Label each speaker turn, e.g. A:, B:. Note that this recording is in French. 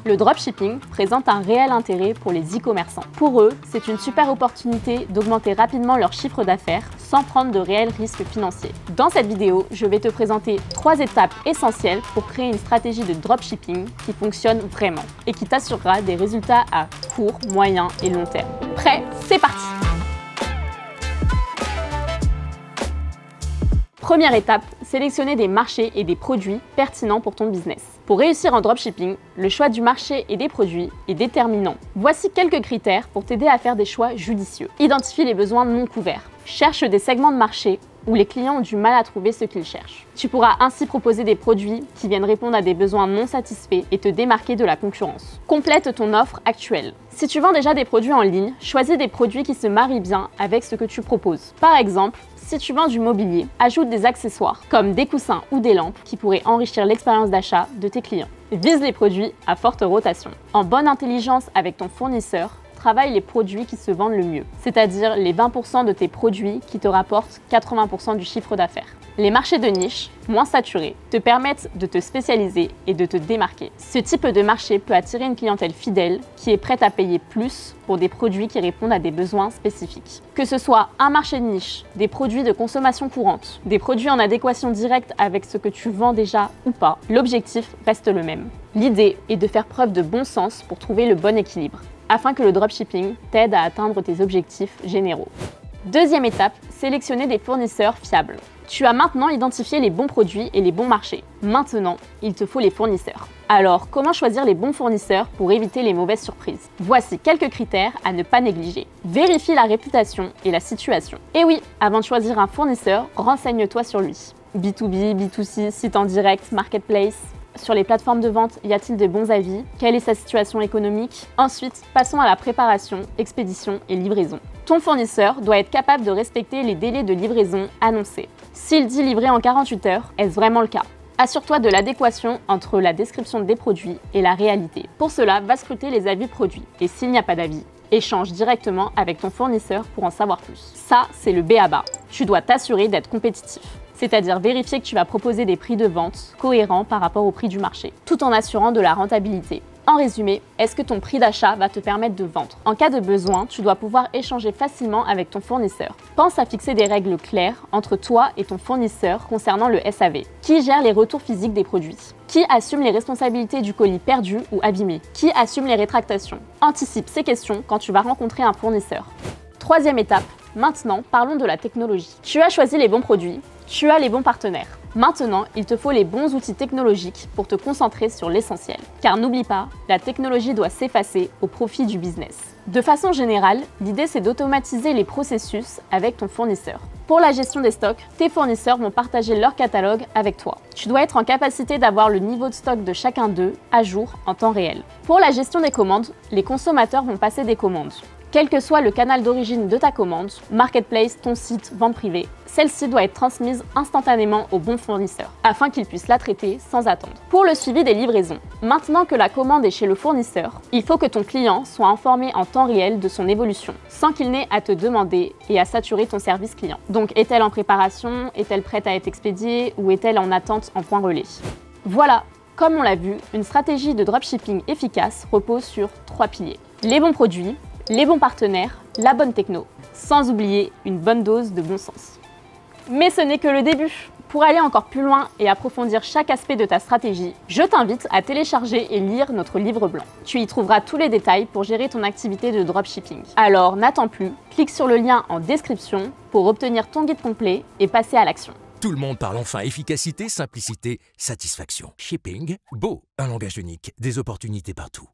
A: Le dropshipping présente un réel intérêt pour les e-commerçants. Pour eux, c'est une super opportunité d'augmenter rapidement leur chiffre d'affaires sans prendre de réels risques financiers. Dans cette vidéo, je vais te présenter 3 étapes essentielles pour créer une stratégie de dropshipping qui fonctionne vraiment et qui t'assurera des résultats à court, moyen et long terme. Prêt? C'est parti! Première étape, sélectionner des marchés et des produits pertinents pour ton business. Pour réussir en dropshipping, le choix du marché et des produits est déterminant. Voici quelques critères pour t'aider à faire des choix judicieux. Identifie les besoins non couverts. Cherche des segments de marché où les clients ont du mal à trouver ce qu'ils cherchent. Tu pourras ainsi proposer des produits qui viennent répondre à des besoins non satisfaits et te démarquer de la concurrence. Complète ton offre actuelle. Si tu vends déjà des produits en ligne, choisis des produits qui se marient bien avec ce que tu proposes. Par exemple, si tu vends du mobilier, ajoute des accessoires comme des coussins ou des lampes qui pourraient enrichir l'expérience d'achat de tes clients. Vise les produits à forte rotation. En bonne intelligence avec ton fournisseur, travaille les produits qui se vendent le mieux, c'est-à-dire les 20% de tes produits qui te rapportent 80% du chiffre d'affaires. Les marchés de niche, moins saturés, te permettent de te spécialiser et de te démarquer. Ce type de marché peut attirer une clientèle fidèle qui est prête à payer plus pour des produits qui répondent à des besoins spécifiques. Que ce soit un marché de niche, des produits de consommation courante, des produits en adéquation directe avec ce que tu vends déjà ou pas, l'objectif reste le même. L'idée est de faire preuve de bon sens pour trouver le bon équilibre, afin que le dropshipping t'aide à atteindre tes objectifs généraux. Deuxième étape, sélectionner des fournisseurs fiables. Tu as maintenant identifié les bons produits et les bons marchés. Maintenant, il te faut les fournisseurs. Alors, comment choisir les bons fournisseurs pour éviter les mauvaises surprises? Voici quelques critères à ne pas négliger. Vérifie la réputation et la situation. Et oui, avant de choisir un fournisseur, renseigne-toi sur lui. B2B, B2C, site en direct, marketplace. Sur les plateformes de vente, y a-t-il de bons avis? Quelle est sa situation économique? Ensuite, passons à la préparation, expédition et livraison. Ton fournisseur doit être capable de respecter les délais de livraison annoncés. S'il dit livrer en 48 heures, est-ce vraiment le cas? Assure-toi de l'adéquation entre la description des produits et la réalité. Pour cela, va scruter les avis produits. Et s'il n'y a pas d'avis, échange directement avec ton fournisseur pour en savoir plus. Ça, c'est le b.a.-ba. Tu dois t'assurer d'être compétitif. C'est-à-dire vérifier que tu vas proposer des prix de vente cohérents par rapport au prix du marché, tout en assurant de la rentabilité. En résumé, est-ce que ton prix d'achat va te permettre de vendre? En cas de besoin, tu dois pouvoir échanger facilement avec ton fournisseur. Pense à fixer des règles claires entre toi et ton fournisseur concernant le SAV. Qui gère les retours physiques des produits? Qui assume les responsabilités du colis perdu ou abîmé? Qui assume les rétractations? Anticipe ces questions quand tu vas rencontrer un fournisseur. Troisième étape, maintenant parlons de la technologie. Tu as choisi les bons produits, tu as les bons partenaires. Maintenant, il te faut les bons outils technologiques pour te concentrer sur l'essentiel. Car n'oublie pas, la technologie doit s'effacer au profit du business. De façon générale, l'idée c'est d'automatiser les processus avec ton fournisseur. Pour la gestion des stocks, tes fournisseurs vont partager leur catalogue avec toi. Tu dois être en capacité d'avoir le niveau de stock de chacun d'eux à jour en temps réel. Pour la gestion des commandes, les consommateurs vont passer des commandes. Quel que soit le canal d'origine de ta commande, marketplace, ton site, vente privée, celle-ci doit être transmise instantanément au bon fournisseur, afin qu'il puisse la traiter sans attendre. Pour le suivi des livraisons, maintenant que la commande est chez le fournisseur, il faut que ton client soit informé en temps réel de son évolution, sans qu'il n'ait à te demander et à saturer ton service client. Donc, est-elle en préparation? Est-elle prête à être expédiée? Ou est-elle en attente en point relais? Voilà, comme on l'a vu, une stratégie de dropshipping efficace repose sur 3 piliers. Les bons produits, les bons partenaires, la bonne techno, sans oublier une bonne dose de bon sens. Mais ce n'est que le début. Pour aller encore plus loin et approfondir chaque aspect de ta stratégie, je t'invite à télécharger et lire notre livre blanc. Tu y trouveras tous les détails pour gérer ton activité de dropshipping. Alors n'attends plus, clique sur le lien en description pour obtenir ton guide complet et passer à l'action.
B: Tout le monde parle enfin efficacité, simplicité, satisfaction. Shipping, beau, un langage unique, des opportunités partout.